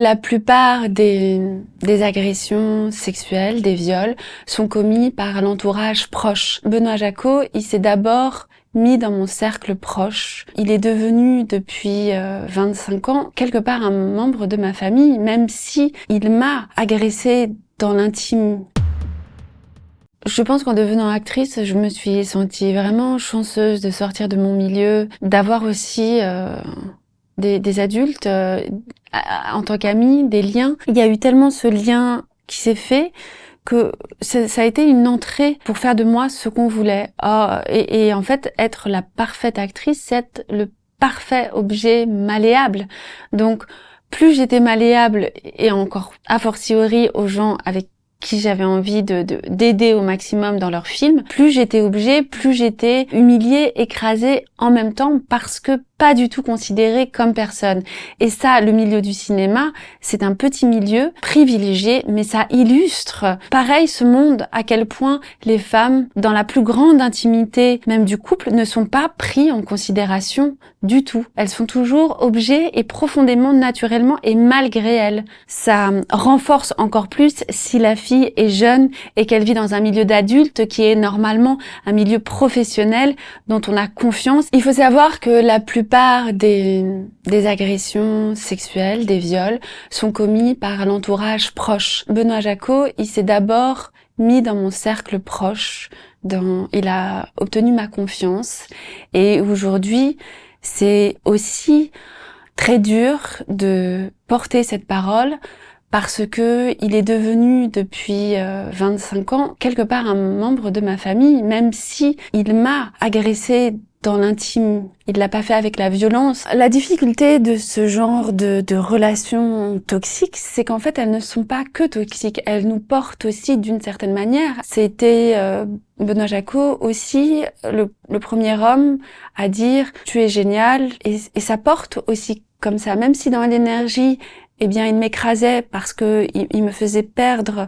La plupart des agressions sexuelles, des viols, sont commis par l'entourage proche. Benoît Jacot, il s'est d'abord mis dans mon cercle proche. Il est devenu depuis 25 ans quelque part un membre de ma famille, même si il m'a agressée dans l'intime. Je pense qu'en devenant actrice, je me suis sentie vraiment chanceuse de sortir de mon milieu, d'avoir aussi des adultes en tant qu'amis, des liens. Il y a eu tellement ce lien qui s'est fait que ça a été une entrée pour faire de moi ce qu'on voulait. Et en fait, être la parfaite actrice, c'est être le parfait objet malléable. Donc, plus j'étais malléable, et encore a fortiori aux gens avec qui j'avais envie d'aider au maximum dans leur film, plus j'étais objet, plus j'étais humiliée, écrasée en même temps parce que pas du tout considérée comme personne. Et ça, le milieu du cinéma, c'est un petit milieu privilégié, mais ça illustre, pareil, ce monde, à quel point les femmes, dans la plus grande intimité, même du couple, ne sont pas pris en considération du tout. Elles sont toujours objets et profondément, naturellement et malgré elles. Ça renforce encore plus si la fille est jeune et qu'elle vit dans un milieu d'adultes qui est normalement un milieu professionnel dont on a confiance. Il faut savoir que la plupart des agressions sexuelles, des viols, sont commis par l'entourage proche. Benoît Jacot, il s'est d'abord mis dans mon cercle proche, il a obtenu ma confiance, et aujourd'hui, c'est aussi très dur de porter cette parole parce que il est devenu depuis 25 ans quelque part un membre de ma famille, même si il m'a agressée dans l'intime. Il l'a pas fait avec la violence. La difficulté de ce genre de relations toxiques, c'est qu'en fait, elles ne sont pas que toxiques. Elles nous portent aussi d'une certaine manière. C'était Benoît Jacot aussi, le premier homme à dire « tu es génial » et ça porte aussi comme ça. Même si dans l'énergie, eh bien, il m'écrasait parce que il me faisait perdre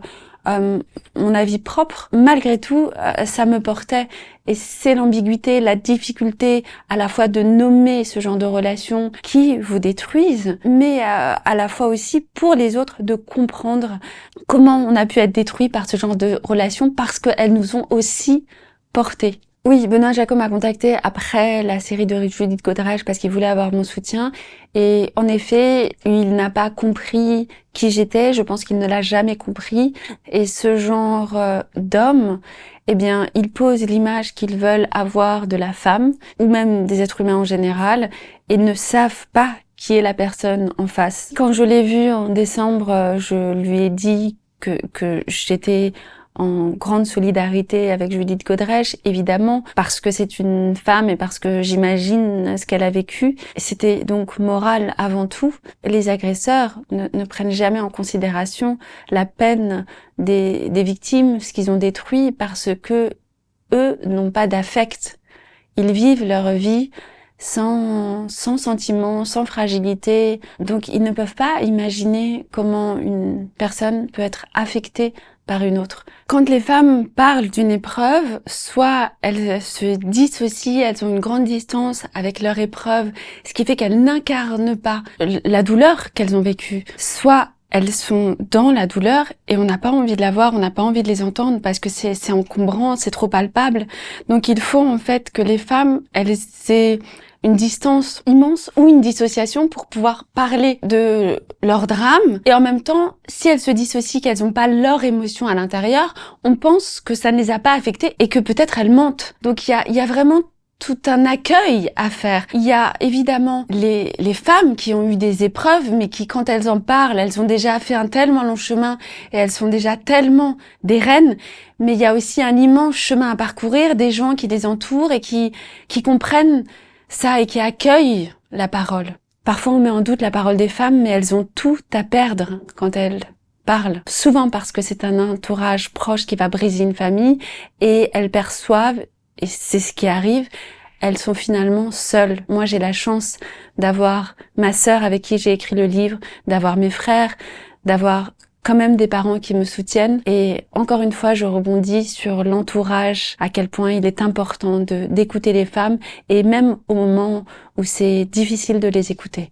mon avis propre, malgré tout, ça me portait. Et c'est l'ambiguïté, la difficulté à la fois de nommer ce genre de relations qui vous détruisent, mais à la fois aussi pour les autres de comprendre comment on a pu être détruit par ce genre de relations parce qu'elles nous ont aussi portés. Oui, Benoît Jacot m'a contacté après la série de Judith Godrèche parce qu'il voulait avoir mon soutien. Et en effet, il n'a pas compris qui j'étais. Je pense qu'il ne l'a jamais compris. Et ce genre d'homme, eh bien, ils posent l'image qu'ils veulent avoir de la femme, ou même des êtres humains en général, et ne savent pas qui est la personne en face. Quand je l'ai vu en décembre, je lui ai dit que j'étais en grande solidarité avec Judith Godrèche, évidemment, parce que c'est une femme et parce que j'imagine ce qu'elle a vécu. C'était donc moral avant tout. Les agresseurs ne prennent jamais en considération la peine des victimes, ce qu'ils ont détruit, parce que eux n'ont pas d'affect. Ils vivent leur vie sans sentiment, sans fragilité. Donc ils ne peuvent pas imaginer comment une personne peut être affectée par une autre. Quand les femmes parlent d'une épreuve, soit elles se dissocient, elles ont une grande distance avec leur épreuve, ce qui fait qu'elles n'incarnent pas la douleur qu'elles ont vécue, soit elles sont dans la douleur et on n'a pas envie de la voir, on n'a pas envie de les entendre parce que c'est encombrant, c'est trop palpable. Donc il faut en fait que les femmes, elles aient une distance immense ou une dissociation pour pouvoir parler de leur drame. Et en même temps, si elles se dissocient, qu'elles n'ont pas leur émotion à l'intérieur, on pense que ça ne les a pas affectées et que peut-être elles mentent. Donc il y a vraiment tout un accueil à faire. Il y a évidemment les femmes qui ont eu des épreuves, mais qui, quand elles en parlent, elles ont déjà fait un tellement long chemin et elles sont déjà tellement des reines. Mais il y a aussi un immense chemin à parcourir, des gens qui les entourent et qui comprennent ça et qui accueillent la parole. Parfois, on met en doute la parole des femmes, mais elles ont tout à perdre quand elles parlent. Souvent parce que c'est un entourage proche qui va briser une famille et elles perçoivent, et c'est ce qui arrive, elles sont finalement seules. Moi, j'ai la chance d'avoir ma sœur avec qui j'ai écrit le livre, d'avoir mes frères, d'avoir quand même des parents qui me soutiennent. Et encore une fois, je rebondis sur l'entourage, à quel point il est important d'écouter les femmes, et même au moment où c'est difficile de les écouter.